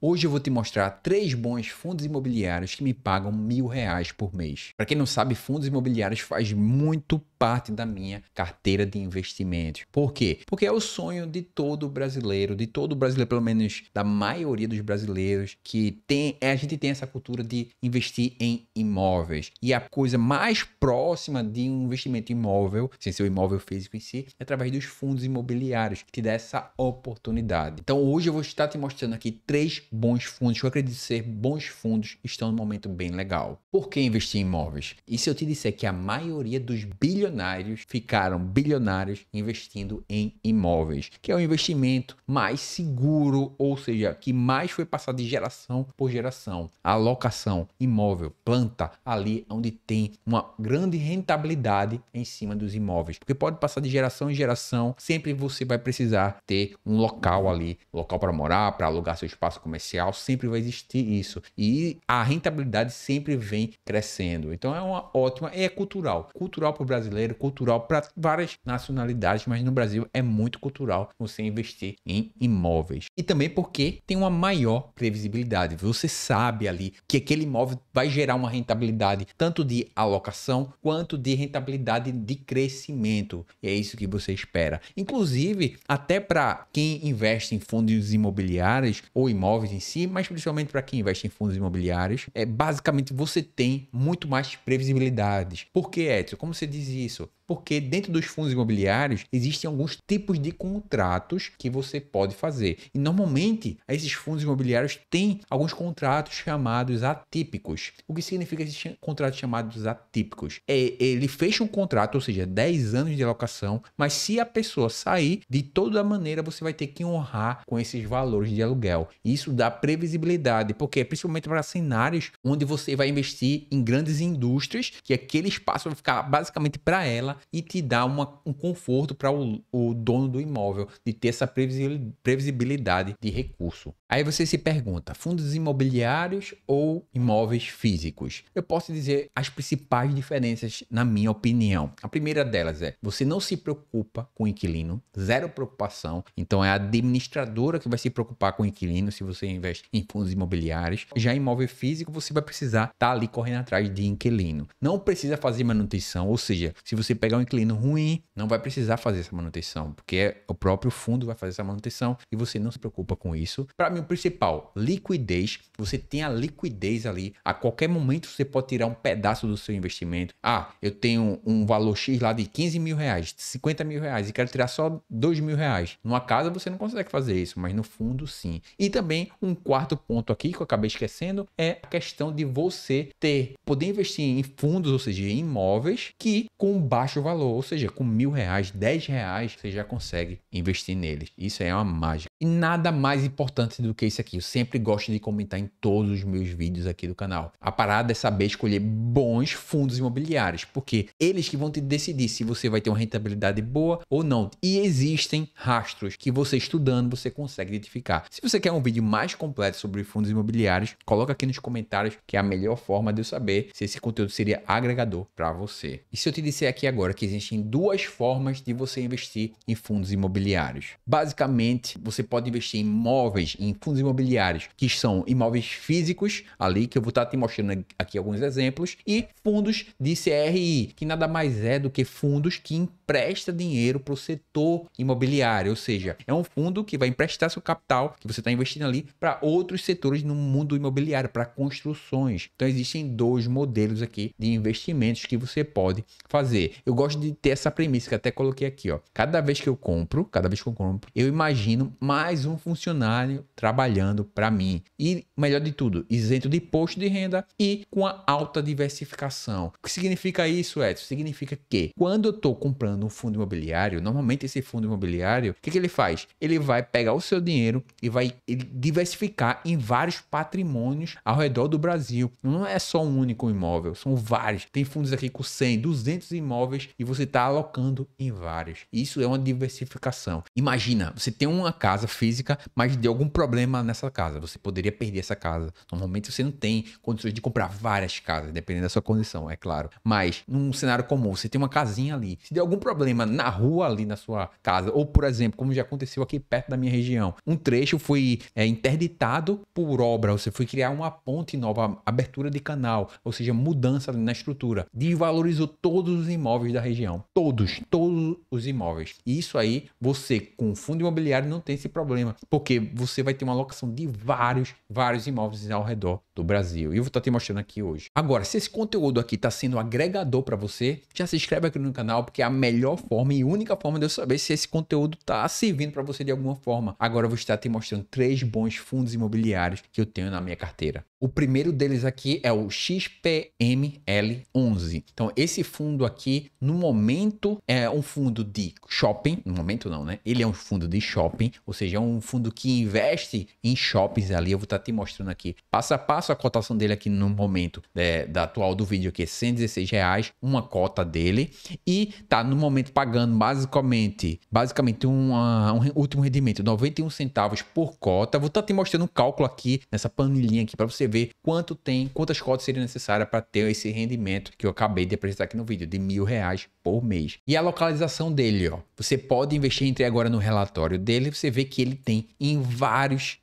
Hoje eu vou te mostrar 3 bons fundos imobiliários que me pagam R$ 1.000 por mês. Para quem não sabe, fundos imobiliários faz muito parte da minha carteira de investimentos. Por quê? Porque é o sonho de todo brasileiro, pelo menos da maioria dos brasileiros, que a gente tem essa cultura de investir em imóveis. E a coisa mais próxima de um investimento imóvel, sem ser o imóvel físico em si, é através dos fundos imobiliários, que te dá essa oportunidade. Então hoje eu vou estar te mostrando aqui 3 bons fundos, que eu acredito ser bons fundos, estão num momento bem legal. Por que investir em imóveis? E se eu te disser que a maioria dos bilionários ficaram bilionários investindo em imóveis, que é o investimento mais seguro, ou seja, que mais foi passado de geração por geração. A alocação imóvel, planta ali onde tem uma grande rentabilidade em cima dos imóveis, porque pode passar de geração em geração, sempre você vai precisar ter um local ali, local para morar, para alugar seu espaço comercial, sempre vai existir isso. E a rentabilidade sempre vem crescendo. Então é uma ótima, é cultural para o brasileiro, cultural para várias nacionalidades, mas no Brasil é muito cultural você investir em imóveis. E também porque tem uma maior previsibilidade. Você sabe ali que aquele imóvel vai gerar uma rentabilidade tanto de alocação quanto de rentabilidade de crescimento. E é isso que você espera. Inclusive, até para quem investe em fundos imobiliários ou imóveis em si, mas principalmente para quem investe em fundos imobiliários, basicamente você tem muito mais previsibilidades. Por que, Edson? Como você diz isso? Porque dentro dos fundos imobiliários existem alguns tipos de contratos que você pode fazer. E normalmente esses fundos imobiliários têm alguns contratos chamados atípicos. O que significa esses contratos chamados atípicos? Ele fecha um contrato, ou seja, 10 anos de alocação, mas se a pessoa sair, de toda maneira você vai ter que honrar com esses valores de aluguel. Isso dá previsibilidade, porque principalmente para cenários onde você vai investir em grandes indústrias, que aquele espaço vai ficar basicamente para ela e te dá um conforto para o dono do imóvel de ter essa previsibilidade de recurso. Aí você se pergunta, fundos imobiliários ou imóveis físicos? Eu posso dizer as principais diferenças na minha opinião. A primeira delas é, você não se preocupa com o inquilino, zero preocupação. Então é a administradora que vai se preocupar com o inquilino se você investe em fundos imobiliários. Já em imóvel físico, você vai precisar estar ali correndo atrás de inquilino. Não precisa fazer manutenção, ou seja, se você pegar um inquilino ruim, não vai precisar fazer essa manutenção, porque o próprio fundo vai fazer essa manutenção e você não se preocupa com isso. Para mim, o principal, liquidez. Você tem a liquidez ali. A qualquer momento você pode tirar um pedaço do seu investimento. Ah, eu tenho um valor X lá de R$ 15.000, R$ 50.000 e quero tirar só R$ 2.000. Numa casa você não consegue fazer isso, mas no fundo sim. E também um quarto ponto aqui que eu acabei esquecendo é a questão de você poder investir em fundos, ou seja, em imóveis que com baixo valor, ou seja, com R$ 1.000, R$ 10, você já consegue investir neles. Isso é uma mágica. E nada mais importante do que isso aqui. Eu sempre gosto de comentar em todos os meus vídeos aqui do canal. A parada é saber escolher bons fundos imobiliários, porque eles que vão te decidir se você vai ter uma rentabilidade boa ou não. E existem rastros que você estudando, você consegue identificar. Se você quer um vídeo mais completo sobre fundos imobiliários, coloca aqui nos comentários, que é a melhor forma de eu saber se esse conteúdo seria agregador para você. E se eu te disser aqui agora que existem 2 formas de você investir em fundos imobiliários. Basicamente, você pode investir em imóveis, em fundos imobiliários, que são imóveis físicos, ali que eu vou estar te mostrando aqui alguns exemplos, e fundos de CRI, que nada mais é do que fundos que empresta dinheiro para o setor imobiliário, ou seja, é um fundo que vai emprestar seu capital, que você está investindo ali, para outros setores no mundo imobiliário, para construções. Então existem 2 modelos aqui de investimentos que você pode fazer. Eu gosto de ter essa premissa que até coloquei aqui, ó. Cada vez que eu compro, eu imagino mais um funcionário trabalhando para mim. E melhor de tudo, isento de imposto de renda e com a alta diversificação. O que significa isso, Edson? Significa que quando eu estou comprando um fundo imobiliário, normalmente esse fundo imobiliário, o que ele faz? Ele vai pegar o seu dinheiro e vai diversificar em vários patrimônios ao redor do Brasil. Não é só um único imóvel, são vários. Tem fundos aqui com 100, 200 imóveis e você está alocando em vários. Isso é uma diversificação. Imagina, você tem uma casa física, mas deu algum problema nessa casa. Você poderia perder essa casa. Normalmente você não tem condições de comprar várias casas, dependendo da sua condição, é claro. Mas num cenário comum, você tem uma casinha ali. Se der algum problema na rua ali na sua casa, ou por exemplo, como já aconteceu aqui perto da minha região, um trecho foi interditado por obra, você foi criar uma ponte nova, abertura de canal, ou seja, mudança na estrutura, desvalorizou todos os imóveis da região, todos os imóveis. E isso aí, você com fundo imobiliário não tem esse problema, porque você vai ter uma alocação de vários imóveis ao redor do Brasil. E eu vou estar te mostrando aqui hoje. Agora, se esse conteúdo aqui está sendo agregador para você, já se inscreve aqui no canal, porque é a melhor forma e única forma de eu saber se esse conteúdo está servindo para você de alguma forma. Agora eu vou estar te mostrando 3 bons fundos imobiliários que eu tenho na minha carteira. O primeiro deles aqui é o XPML11. Então, esse fundo aqui, no momento, é um fundo de shopping. No momento não, né? Ele é um fundo de shopping, ou seja, é um fundo que investe em shoppings ali. Eu vou estar te mostrando aqui, passo a passo, a cotação dele aqui no momento da atual do vídeo aqui é R$116, uma cota dele. E tá no momento pagando basicamente um último rendimento, 91 centavos por cota. Vou estar te mostrando um cálculo aqui, nessa planilhinha aqui, para você ver quantas cotas seriam necessárias para ter esse rendimento que eu acabei de apresentar aqui no vídeo, de R$1.000 por mês. E a localização dele, ó, você pode investir, entrei agora no relatório dele, você vê que ele tem em vários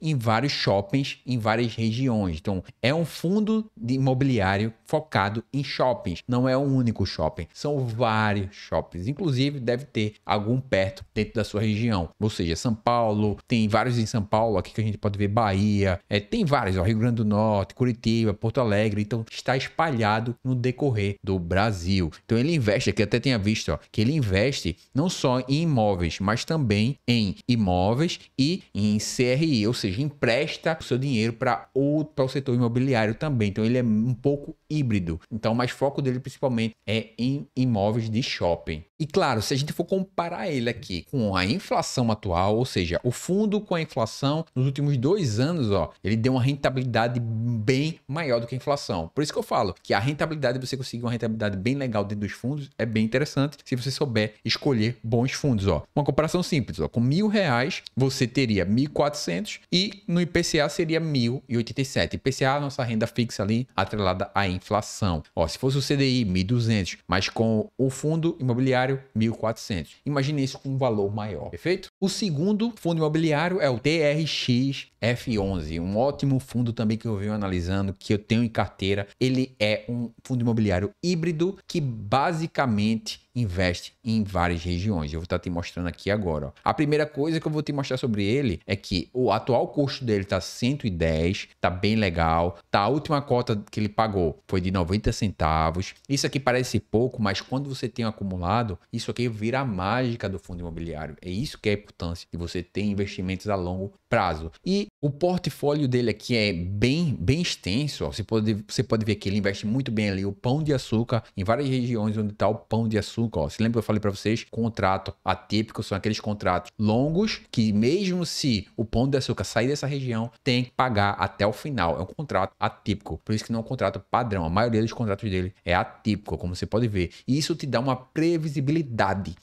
shoppings, em várias regiões. Então, é um fundo de imobiliário focado em shoppings, não é um único shopping, são vários shoppings, inclusive deve ter algum perto dentro da sua região, ou seja, São Paulo, tem vários em São Paulo, aqui que a gente pode ver Bahia, tem vários, ó, Rio Grande do Norte, Curitiba, Porto Alegre, então está espalhado no decorrer do Brasil. Então ele investe, aqui até tinha visto, ó, que ele investe não só em imóveis, mas também em imóveis e em CRI, ou seja, empresta o seu dinheiro para o setor imobiliário também. Então ele é um pouco híbrido. Então, mas foco dele principalmente é em imóveis de shopping. E claro, se a gente for comparar ele aqui com a inflação atual, ou seja, o fundo com a inflação nos últimos 2 anos, ó, ele deu uma rentabilidade bem maior do que a inflação. Por isso que eu falo que a rentabilidade, você conseguir uma rentabilidade bem legal dentro dos fundos, é bem interessante se você souber escolher bons fundos, ó. Uma comparação simples, ó, com R$1.000 você teria 1.400 e no IPCA seria 1.087. IPCA, nossa renda fixa ali atrelada à inflação. Ó, se fosse o CDI, 1.200, mas com o fundo imobiliário 1.400. Imagine isso com um valor maior, perfeito? O segundo fundo imobiliário é o TRX-F11, um ótimo fundo também que eu venho analisando, que eu tenho em carteira. Ele é um fundo imobiliário híbrido que basicamente investe em várias regiões. Eu vou estar te mostrando aqui agora, ó. A primeira coisa que eu vou te mostrar sobre ele é que o atual custo dele tá 110, tá bem legal. Tá, a última cota que ele pagou foi de 90 centavos. Isso aqui parece pouco, mas quando você tem um acumulado, isso aqui vira a mágica do fundo imobiliário. É isso que é a importância de você ter investimentos a longo prazo. E o portfólio dele aqui é bem extenso, ó. Você pode ver que ele investe muito bem ali o Pão de Açúcar, em várias regiões onde está o Pão de Açúcar. Ó. Se lembra que eu falei para vocês? Contrato atípico são aqueles contratos longos que mesmo se o Pão de Açúcar sair dessa região, tem que pagar até o final. É um contrato atípico. Por isso que não é um contrato padrão. A maioria dos contratos dele é atípico, como você pode ver. E isso te dá uma previsibilidade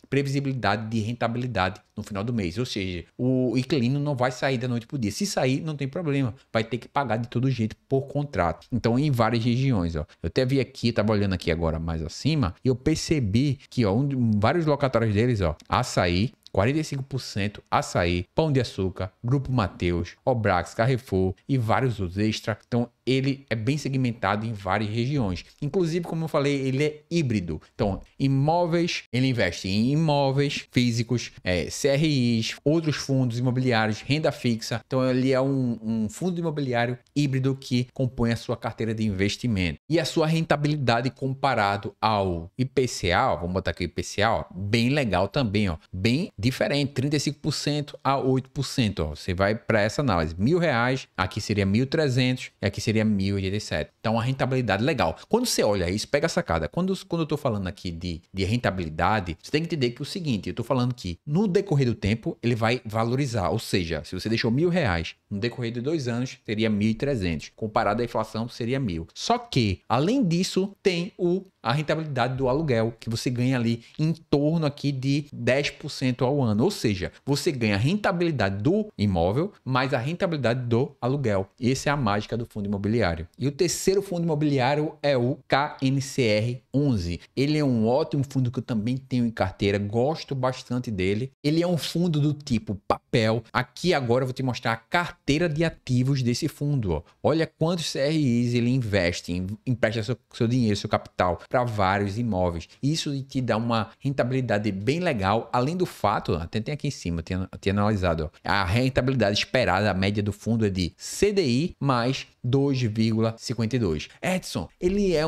de rentabilidade no final do mês. Ou seja, o inquilino não vai sair da noite pro dia. Se sair, não tem problema. Vai ter que pagar de todo jeito por contrato. Então, em várias regiões, ó. Eu até vi aqui, tava olhando aqui agora mais acima, e eu percebi que, ó, vários locatórios deles, ó, Açaí, 45%, Açaí, Pão de Açúcar, Grupo Mateus, Obrax, Carrefour e vários outros extra. Então, ele é bem segmentado em várias regiões. Inclusive, como eu falei, ele é híbrido. Então, imóveis, ele investe em imóveis físicos, CRIs, outros fundos imobiliários, renda fixa. Então, ele é um fundo imobiliário híbrido que compõe a sua carteira de investimento. E a sua rentabilidade comparado ao IPCA, ó, vamos botar aqui o IPCA, ó, bem legal também, ó, bem diferente, 35% a 8%. Ó. Você vai para essa análise, R$1.000, aqui seria 1.300 e aqui seria 1.087. Então, a rentabilidade legal. Quando você olha isso, pega a sacada. Quando eu estou falando aqui de rentabilidade, você tem que entender que é o seguinte, eu estou falando que no decorrer do tempo, ele vai valorizar. Ou seja, se você deixou R$1.000, no decorrer de 2 anos, seria 1.300. Comparado à inflação, seria 1.000. Só que, além disso, tem o a rentabilidade do aluguel, que você ganha ali em torno aqui de 10% ao ano. Ou seja, você ganha a rentabilidade do imóvel mais a rentabilidade do aluguel. Essa é a mágica do fundo imobiliário. E o terceiro fundo imobiliário é o KNCR 11. Ele é um ótimo fundo que eu também tenho em carteira, gosto bastante dele. Ele é um fundo do tipo papel. Aqui agora eu vou te mostrar a carteira de ativos desse fundo. Ó. Olha quantos CRIs ele investe, empresta seu dinheiro, seu capital para vários imóveis. Isso te dá uma rentabilidade bem legal, além do fato, até tem aqui em cima, tinha analisado, ó, a rentabilidade esperada, a média do fundo é de CDI mais 2,52. Edson, ele é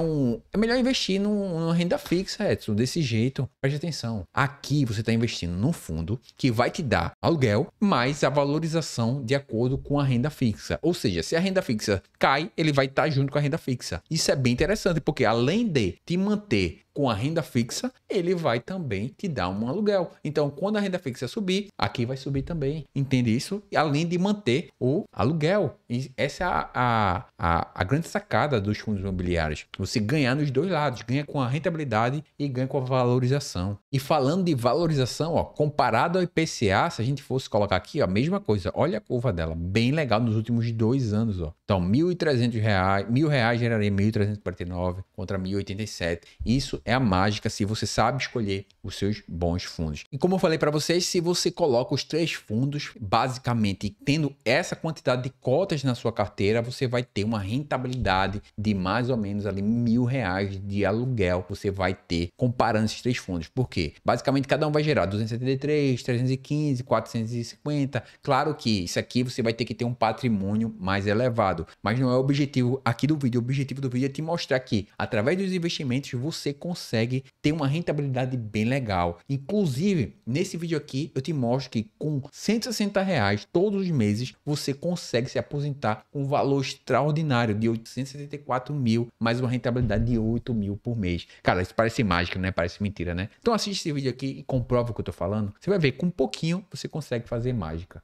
melhor investir numa renda fixa, Edson, desse jeito. Preste atenção. Aqui você está investindo num fundo que vai te dar aluguel mais a valorização de acordo com a renda fixa. Ou seja, se a renda fixa cai, ele vai estar junto com a renda fixa. Isso é bem interessante, porque além de te manter com a renda fixa, ele vai também te dar um aluguel. Então, quando a renda fixa subir, aqui vai subir também. Entende isso? Além de manter o aluguel. E essa é a grande sacada dos fundos imobiliários. Você ganhar nos dois lados. Ganha com a rentabilidade e ganha com a valorização. E falando de valorização, ó, comparado ao IPCA, se a gente fosse colocar aqui, ó, a mesma coisa. Olha a curva dela. Bem legal nos últimos 2 anos. Ó. Então, R$1.300, R$1.000 geraria 1.349 contra 1.087. Isso é a mágica se você sabe escolher os seus bons fundos. E como eu falei para vocês, se você coloca os 3 fundos, basicamente tendo essa quantidade de cotas na sua carteira, você vai ter uma rentabilidade de mais ou menos ali R$1.000 de aluguel. Você vai ter comparando esses 3 fundos. Por quê? Basicamente cada um vai gerar 273, 315, 450. Claro que isso aqui você vai ter que ter um patrimônio mais elevado, mas não é o objetivo aqui do vídeo. O objetivo do vídeo é te mostrar que através dos investimentos você consegue ter uma rentabilidade bem legal. Inclusive, nesse vídeo aqui eu te mostro que com R$160 todos os meses você consegue se aposentar com um valor extraordinário de 874 mil, mais uma rentabilidade de 8 mil por mês. Cara, isso parece mágica, né? Parece mentira, né? Então assiste esse vídeo aqui e comprova o que eu tô falando. Você vai ver que com um pouquinho você consegue fazer mágica.